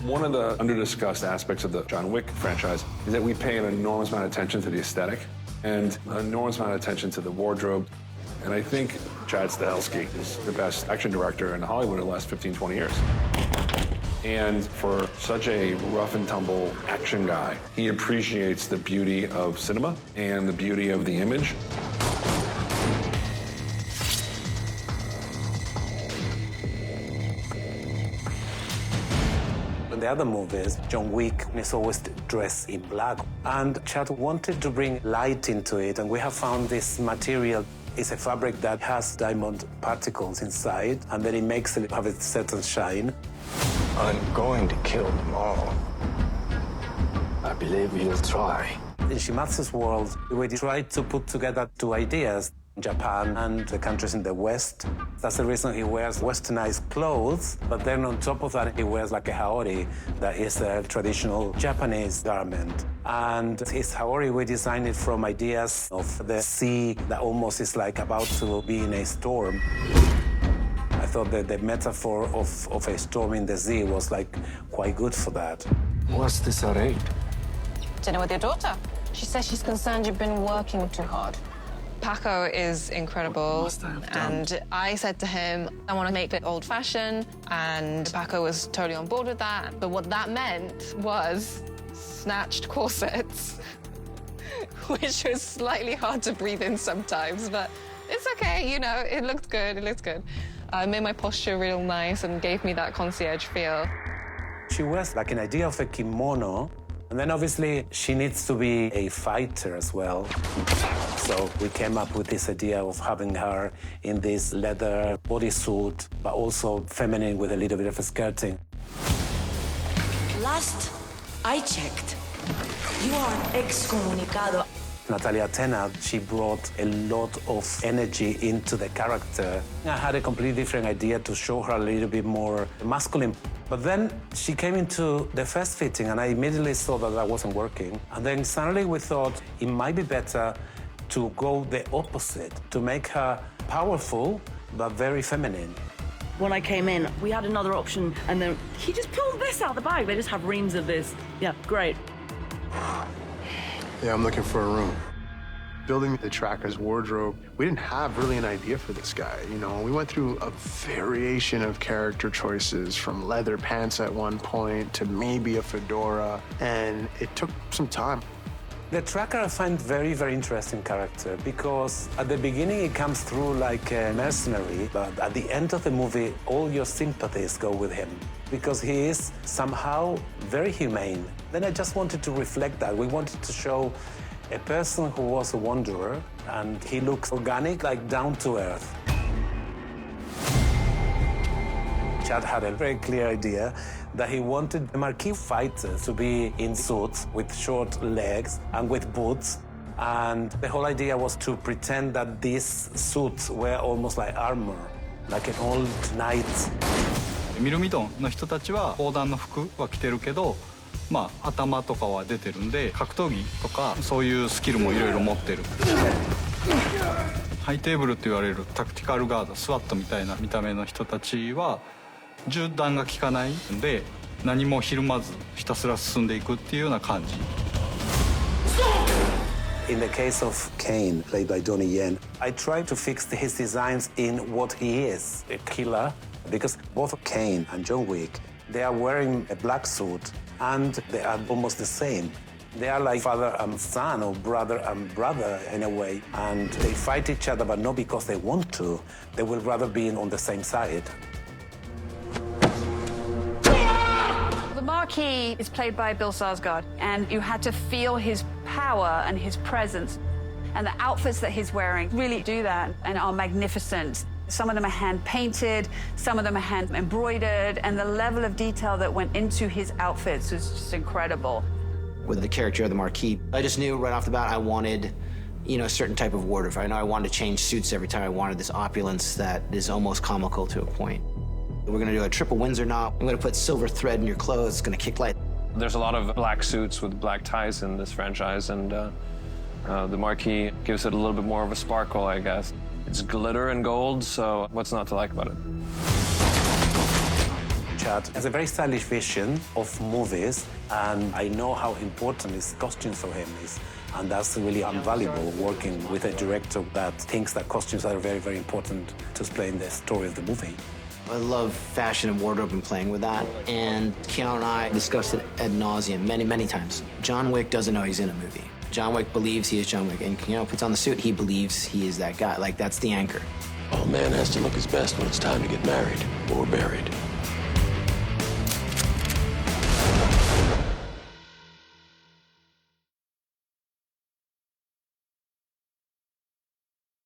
One of the under-discussed aspects of the John Wick franchise is that we pay an enormous amount of attention to the aesthetic and an enormous amount of attention to the wardrobe. And I think Chad Stahelski is the best action director in Hollywood in the last 15, 20 years. And for such a rough and tumble action guy, he appreciates the beauty of cinema and the beauty of the image. In the other movies, John Wick is always dressed in black. And Chad wanted to bring light into it, and we have found this material. It's a fabric that has diamond particles inside, and then it makes it have a certain shine. I'm going to kill them all. I believe you'll try. In Shimatsu's world, we tried to put together two ideas, Japan and the countries in the West. That's the reason he wears westernized clothes, but then on top of that, he wears like a haori, that is a traditional Japanese garment. And his haori, we designed it from ideas of the sea that almost is like about to be in a storm. I thought that the metaphor of a storm in the sea was like quite good for that. What's this array? Dinner with your daughter. She says she's concerned you've been working too hard. Paco is incredible, What must I have done? and I said to him, I want to make it old-fashioned, and Paco was totally on board with that. But what that meant was snatched corsets, which was slightly hard to breathe in sometimes, but it's okay, you know, it looked good, it looked good. It made my posture real nice and gave me that concierge feel. She wears like an idea of a kimono, and then obviously she needs to be a fighter as well. So we came up with this idea of having her in this leather bodysuit, but also feminine with a little bit of a skirting. Last I checked, you are excommunicado. Natalia Tena, she brought a lot of energy into the character. I had a completely different idea to show her a little bit more masculine. But then she came into the first fitting, and I immediately saw that that wasn't working. And then suddenly we thought it might be better to go the opposite, to make her powerful, but very feminine. When I came in, we had another option, and then he just pulled this out of the bag. They just have reams of this. Yeah, great. Yeah, I'm looking for a room. Building the tracker's wardrobe, we didn't have really an idea for this guy, you know? We went through a variation of character choices, from leather pants at one point to maybe a fedora, and it took some time. The tracker I find very, very interesting character because at the beginning it comes through like a mercenary, but at the end of the movie, all your sympathies go with him because he is somehow very humane. Then I just wanted to reflect that. We wanted to show a person who was a wanderer, and he looks organic, like down to earth. Chad had a very clear idea that he wanted the marquee fighters to be in suits with short legs and with boots. And the whole idea was to pretend that these suits were almost like armor, like an old knight. ミルミドンの人たちは砲弾の服は着てるけど、まあ頭とかは出てるんで格闘技とかそういうスキルもいろいろ持ってる。ハイテーブルって言われるタクティカルガード、スワットみたいな見た目の人たちは銃弾が効かないんで何もひるまずひたすら進んでいくっていうような感じ。In the case of Kane, played by Donnie Yen, I tried to fix his designs in what he is, a killer, because both Kane and John Wick, they are wearing a black suit, and they are almost the same. They are like father and son, or brother and brother in a way, and they fight each other, but not because they want to. They will rather be on the same side. The Marquis is played by Bill Skarsgård, and you had to feel his power and his presence. And the outfits that he's wearing really do that and are magnificent. Some of them are hand-painted, some of them are hand-embroidered, and the level of detail that went into his outfits was just incredible. With the character of the Marquis, I just knew right off the bat I wanted, you know, a certain type of wardrobe. I know I wanted to change suits every time. I wanted this opulence that is almost comical to a point. We're gonna do a triple Windsor knot. I'm gonna put silver thread in your clothes. It's gonna kick light. There's a lot of black suits with black ties in this franchise, and the Marquis gives it a little bit more of a sparkle, I guess. It's glitter and gold, so what's not to like about it? Chad has a very stylish vision of movies, and I know how important his costumes for him is. And that's really invaluable, working with a director that thinks that costumes are very, very important to explain the story of the movie. I love fashion and wardrobe and playing with that. And Keanu and I discussed it ad nauseum many, many times. John Wick doesn't know he's in a movie. John Wick believes he is John Wick. And Keanu puts on the suit, he believes he is that guy. Like, that's the anchor. A man has to look his best when it's time to get married or buried.